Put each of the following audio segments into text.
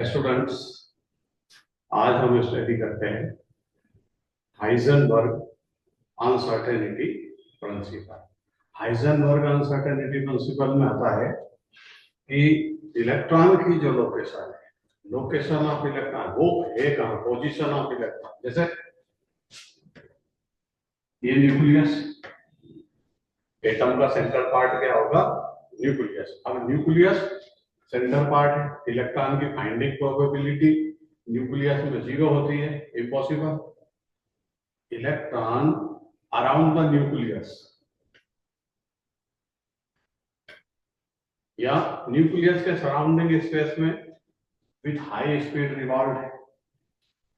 Students, आज हम study करते हैं Heisenberg uncertainty principal. Heisenberg uncertainty principal में आता है कि इलेक्ट्रॉन की जो लोकेशन है, लोकेशन ऑफ इलेक्ट्रॉन, वो है कहाँ, पोजीशन ऑफ इलेक्ट्रॉन। जैसे ये न्यूक्लियस, एटम का सेंटर पार्ट क्या होगा, न्यूक्लियस। अब न्यूक्लियस सेंटर पार्ट है, इलेक्ट्रॉन की फाइंडिंग प्रोबेबिलिटी न्यूक्लियस में 0 होती है, impossible. Electron around the nucleus या न्यूक्लियस के सराउंडिंग स्पेस में विथ हाई स्पीड रिवॉल्व है,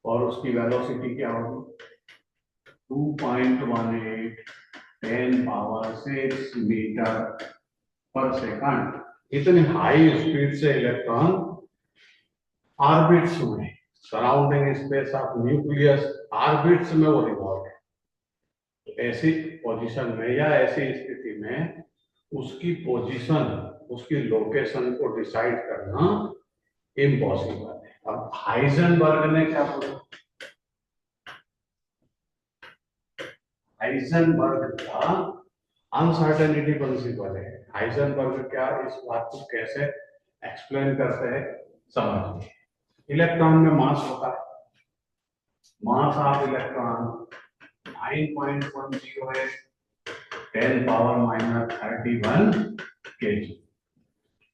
और उसकी वेलोसिटी क्या होगी, 2.18 10⁻6 मीटर पर सेकंड। इतनी हाई स्पीड से इलेक्ट्रॉन ऑर्बिट्स में, surrounding space of nucleus orbits में वो रिवॉल्व है। ऐसी पोजीशन में या ऐसी स्थिति में उसकी पोजीशन, उसकी लोकेशन को डिसाइड करना इम्पॉसिबल है। अब हाइजेनबर्ग ने क्या बोला, हाइजेनबर्ग का अनसर्टेनिटी प्रिंसिपल है। हाइजेनबर्ग क्या, इस बात को कैसे एक्सप्लेन करते हैं समझिए। इलेक्ट्रॉन में मास होता है, mass of electron 9.10 10⁻31 kg।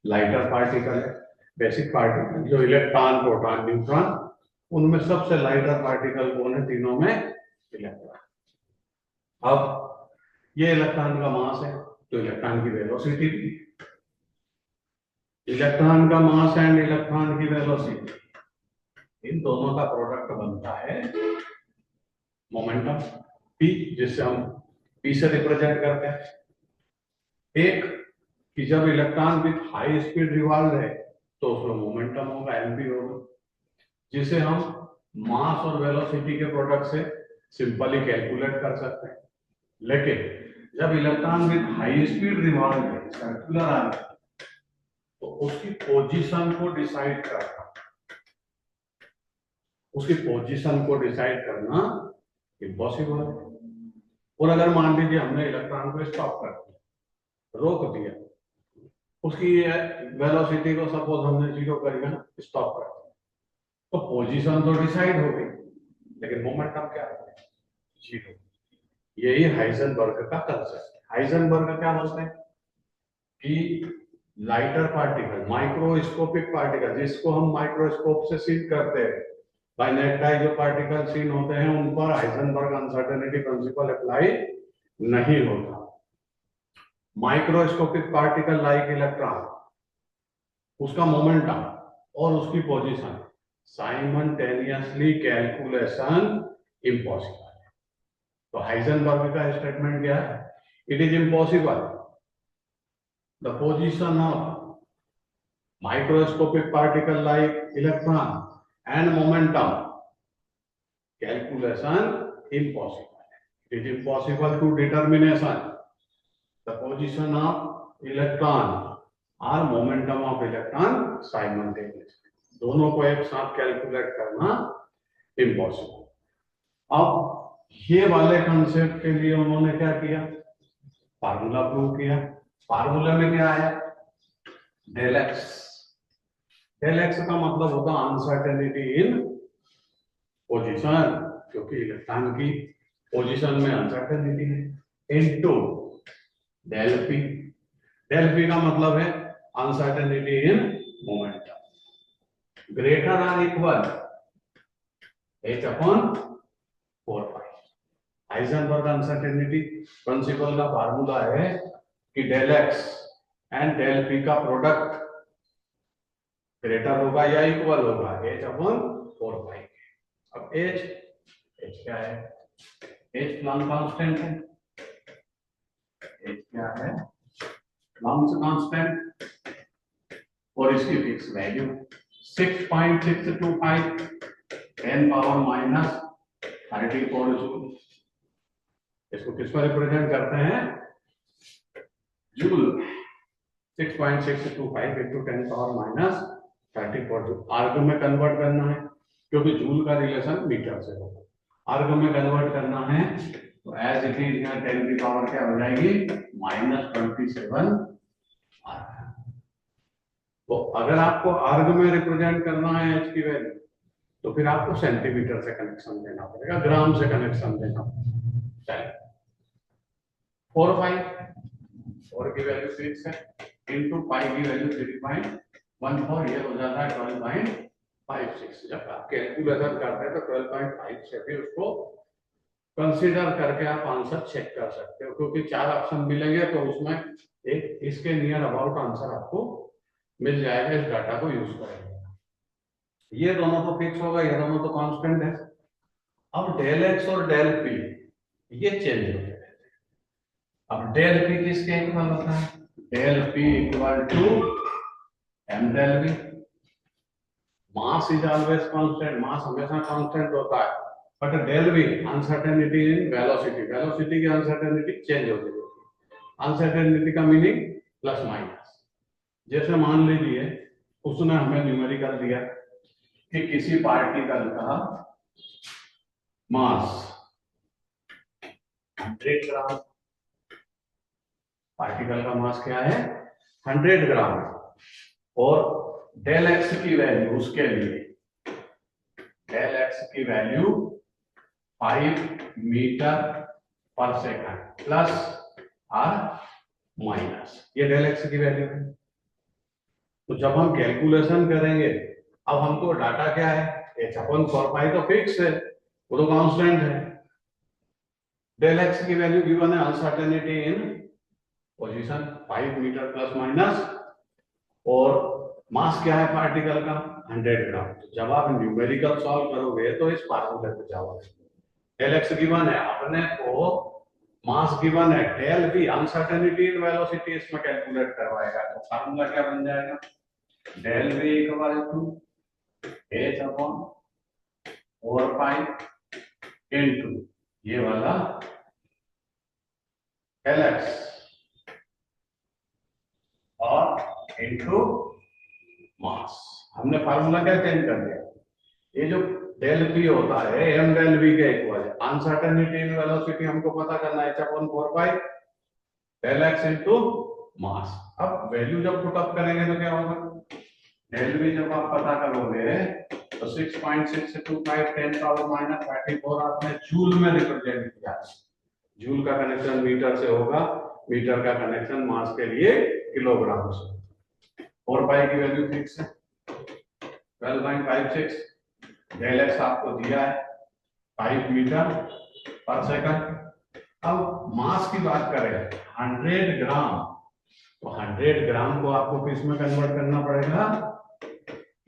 Lighter particle है, बेसिक पार्टिकल जो इलेक्ट्रॉन, प्रोटॉन, न्यूट्रॉन, उनमें सबसे लाइटर पार्टिकल कौन है तीनों में, इलेक्ट्रॉन। अब ये इलेक्ट्रॉन का मास है, तो इलेक्ट्रॉन की वेलोसिटी भी, इलेक्ट्रॉन का मास एंड इलेक्ट्रॉन की वेलोसिटी, इन दोनों का प्रोडक्ट बनता है मोमेंटम p, जिससे हम p से रिप्रेजेंट करते हैं। एक कि जब electron with high speed revolve है तो उसमें मोमेंटम होगा, mv होगा, जिसे हम मास और वेलोसिटी के प्रोडक्ट से सिंपली कैलकुलेट कर सकते हैं। लेकिन जब electron with high speed revolve है, सर्कुलर आ रहा है, तो उसकी पोजीशन को डिसाइड करना, उसकी पोजीशन को डिसाइड करना इम्पॉसिबल है। और अगर मान लीजिए हमने इलेक्ट्रॉन को स्टॉप कर दिया, रोक दिया, उसकी वेलोसिटी को सपोज हमने 0 कर दिया, स्टॉप कर दिया, तो पोजीशन तो डिसाइड हो गई, लेकिन मोमेंटम क्या है, 0। यही हाइजेनबर्ग का कंसेप्ट है। हाइजेनबर्ग क्या बोलते हैं कि लाइटर पार्टिकल, माइक्रोस्कोपिक पार्टिकल, जिसको हम माइक्रोस्कोप से सीन करते हैं, बाय नेट टाइप जो पार्टिकल सीन होते हैं, उन पर हाइजेनबर्ग अनसर्टेनिटी प्रिंसिपल अप्लाई नहीं होता। माइक्रोस्कोपिक पार्टिकल लाइक इलेक्ट्रॉन, उसका मोमेंटम और उसकी पोजीशन साइमल्टेनियसली कैलकुलेशन इम्पॉसिबल है। तो हाइजेनबर्ग का स्टेटमेंट क्या है, it is impossible the position of microscopic particle like electron and momentum calculation impossible. It is impossible to determination the position of electron or momentum of electron simultaneously. दोनों को एक साथ calculate करना impossible. अब ये वाले कंसेप्ट के लिए उन्होंने क्या किया, फार्मूला प्रूव किया। फार्मूला में क्या आया, डेल एक्स। डेल एक्स का मतलब होता है अनसर्टेनिटी इन पोजीशन, क्योंकि इलेक्ट्रॉन की पोजीशन में अनसर्टेनिटी है, into del p. Del p का मतलब है uncertainty in momentum, greater or equal h/4π। Heisenberg uncertainty principle का फार्मूला है कि del x and del p का प्रोडक्ट ग्रेटर होगा या इक्वल होगा h/4π। अब h क्या है, h प्लैंक कांस्टेंट है, h क्या है, प्लैंक कांस्टेंट, और इसकी फिक्स वैल्यू 6.625 10⁻34 जूल। इसको किस पर रिप्रेजेंट करते हैं, जूल। 6.625 × 10⁻34 34 जूल। आर्ग में कन्वर्ट करना है क्योंकि जूल का रिलेशन मीटर से होगा। आर्ग में कन्वर्ट करना है तो एज इट इज यहाँ 10 की पावर क्या हो जाएगी -27 आर्ग। तो अगर आपको आर्ग में रिप्रेजेंट करना है एच की वैल्यू तो फिर आपको सेंटीमीटर से कनेक्शन देना पड़ेगा, ग्राम से कनेक्शन देना पड़ेगा। 4 की वैल्यू 6 है इंटू पाई की वैल्यू 3.14, ये हो जाता है 12.56। जब आप कैलकुलेशन करते हैं तो 12.5 से भी उसको कंसीडर करके आप आंसर चेक कर सकते हो, क्योंकि 4 ऑप्शन मिलेंगे तो उसमें एक इसके नियर अबाउट आंसर आपको मिल जाएगा इस डाटा को यूज करेंगे। ये दोनों तो फिक्स होगा, ये दोनों तो कांस्टेंट है। अब डेल एक्स और डेल पी ये चेंज हो जाएगा। अब डेल पी किसके इक्वल होता है? Del p equal to m del v. Mass is always constant, mass हमेशा कांस्टेंट होता है, but del v uncertainty in velocity, velocity की अनसर्टेनिटी चेंज होती है। अनसर्टेनिटी का मीनिंग प्लस माइनस। जैसे मान लीजिए उसने हमें न्यूमेरिकल दिया कि किसी पार्टिकल का मास 100 ग्राम, पार्टिकल का मास क्या है 100 ग्राम, और डेल एक्स की वैल्यू उसके लिए डेल एक्स की वैल्यू 5 मीटर पर सेकंड प्लस और माइनस, ये डेल एक्स की वैल्यू है। तो जब हम कैलकुलेशन करेंगे, अब हमको डाटा क्या है h/4 तो फिक्स है, वो तो कांस्टेंट है। डेल एक्स की वैल्यू गिवन है uncertainty in position 5 metre plus minus, और मास क्या है पार्टिकल का 100 ग्राम। तो जब आप न्यूमेरिकल सॉल्व करोगे तो इस फार्मूले पे जाओगे। डेल एक्स गिवन है, अपने को मास गिवन है, del v uncertainty in velocity इसमें कैलकुलेट करवाएगा। तो फार्मूला क्या बन जाएगा del v equal to h/4 into ये वाला डेल एक्स और इनटू मास। हमने फार्मूला क्या चेंज कर दिया, ये जो डेल पी होता है एम डेल वी के इक्वल है। अनसर्टेनिटी इन वेलोसिटी हमको पता करना है h/4 del x into mass. अब वैल्यू जब पुट अप करेंगे तो क्या होगा, डेल वी जब आप पता करोगे तो 6.625 10⁻⁻34 आपने जूल में रिप्रेजेंट किया। जूल का कनेक्शन मीटर से होगा, मीटर का कनेक्शन मास के लिए किलोग्राम से। 4 की वैल्यू फिक्स है 12.56। डेल एक्स आपको दिया है 5 मीटर पर सेकंड। अब मास की बात करें 100 ग्राम, तो 100 ग्राम को आपको किस में कन्वर्ट करना पड़ेगा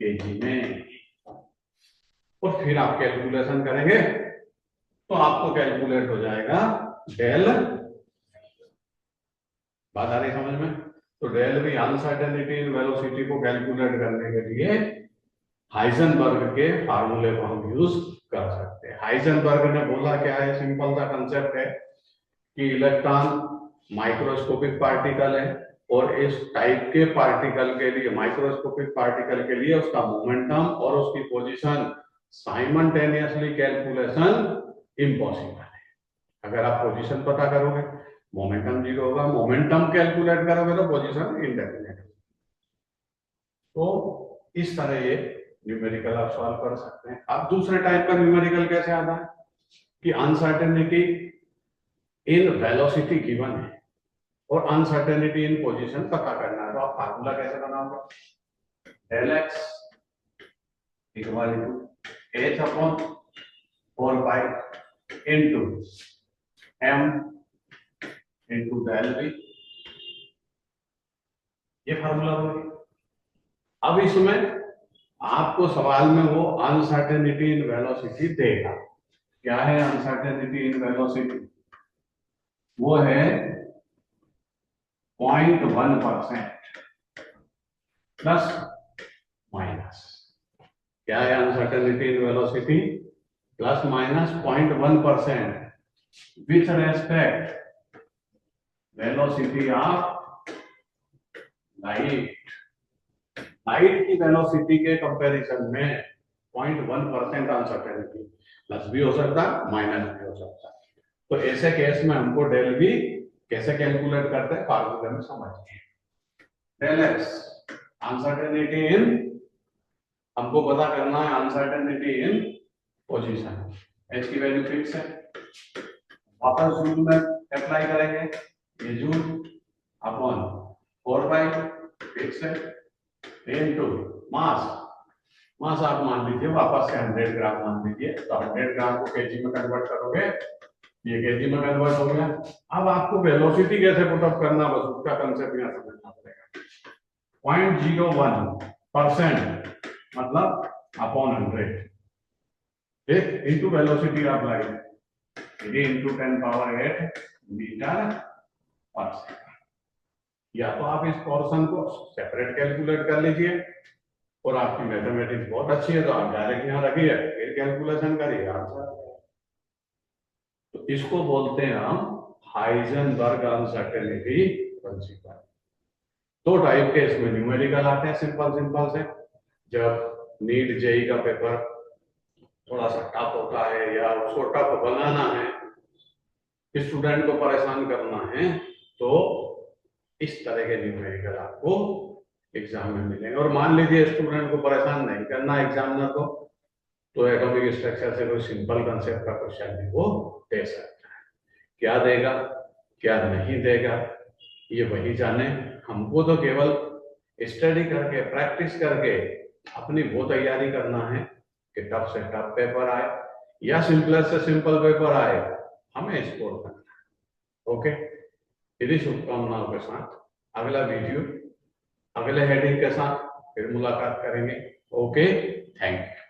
केजी में, और फिर आप कैलकुलेशन करेंगे तो आपको कैलकुलेट हो जाएगा डेल। बात आ रही समझ में? तो del v uncertainty in velocity को कैलकुलेट करने के लिए हाइजेनबर्ग के फार्मूले को हम यूज कर सकते हैं। हाइजेनबर्ग ने बोला क्या है, सिंपल सा कंसेप्ट है कि इलेक्ट्रॉन माइक्रोस्कोपिक पार्टिकल है, और इस टाइप के पार्टिकल के लिए, माइक्रोस्कोपिक पार्टिकल के लिए उसका मोमेंटम और उसकी पोजीशन साइमल्टेनियसली कैलकुलेशन इम्पॉसिबल है। अगर आप पोजीशन पता करोगे मोमेंटम 0 होगा, मोमेंटम कैलकुलेट करोगे तो पोजीशन इंडेफिनिट। तो इस तरह ये न्यूमेरिकल आप सॉल्व कर सकते हैं। अब दूसरे टाइप का न्यूमेरिकल कैसे आता है कि अनसर्टेनिटी इन वेलोसिटी गिवन है और अनसर्टेनिटी इन पोजीशन पता करना है। तो आप फार्मूला कैसे बनाओगे, del x equal to h/4 into m into del v, ये फार्मूला होगी। अब इसमें आपको सवाल में वो अनसर्टेनिटी इन वेलोसिटी देगा। क्या है अनसर्टेनिटी इन वेलोसिटी, वो है 0.1% प्लस माइनस। क्या है uncertainty in velocity, plus minus 0.1% with respect velocity of light light की वेलोसिटी के कंपैरिजन में 0.1% अनसर्टेनिटी, प्लस भी हो सकता है माइनस भी हो सकता है। तो ऐसे केस में हमको डेल भी कैसे कैलकुलेट करते हैं फार्मूले में समझिए। डेल एक्स अनसर्टेनिटी इन, हमको पता करना है अनसर्टेनिटी इन पोजीशन। एच की वैल्यू फिक्स है, वापस जूल में अप्लाई करेंगे, ये जूल अपॉन 4 पाई फिक्स है, इनटू मास, मास आप मान लीजिए वापस से 100 ग्राम मान लीजिए, तो 100 ग्राम को केजी में कन्वर्ट करोगे, ये केजी में कन्वर्ट हो गया। अब आपको वेलोसिटी कैसे पुटअप करना, बस उसका कंसेप्ट यहाँ समझना पड़ेगा। 0.01% मतलब अपॉन 100, ठीक, इंटू वेलोसिटी ऑफ लाइट, ये इंटू 10⁸ मीटर पर सेकंड। या तो आप इस पोर्शन को सेपरेट कैलकुलेट कर लीजिए, और आपकी मैथमेटिक्स बहुत अच्छी है तो आप डायरेक्ट यहाँ रखिए, फिर कैलकुलेशन करिए आंसर। तो इसको बोलते हैं हम हाइजेनबर्ग अनसर्टेनिटी प्रिंसिपल। दो टाइप के इसमें न्यूमेरिकल आते हैं, सिंपल सिंपल से, जब नीट जेई का पेपर थोड़ा सा टफ होता है या उसको टफ बनाना है, स्टूडेंट को परेशान करना है, तो इस तरह के न्यूमेरिकल आपको एग्जाम में मिलेंगे। और मान लीजिए स्टूडेंट को परेशान नहीं करना एग्जामिनर को, तो एटॉमिक स्ट्रक्चर से कोई सिंपल कंसेप्ट का क्वेश्चन भी वो दे सकता है। क्या देगा क्या नहीं देगा ये वही जाने, हमको तो केवल स्टडी करके प्रैक्टिस करके अपनी वो तैयारी करना है कि टफ से टफ पेपर आए या सिंपल से सिंपल पेपर आए, हमें स्कोर करना है। ओके, यदि शुभकामनाओं के साथ अगला वीडियो अगले हेडिंग के साथ फिर मुलाकात करेंगे। Okay, thank you.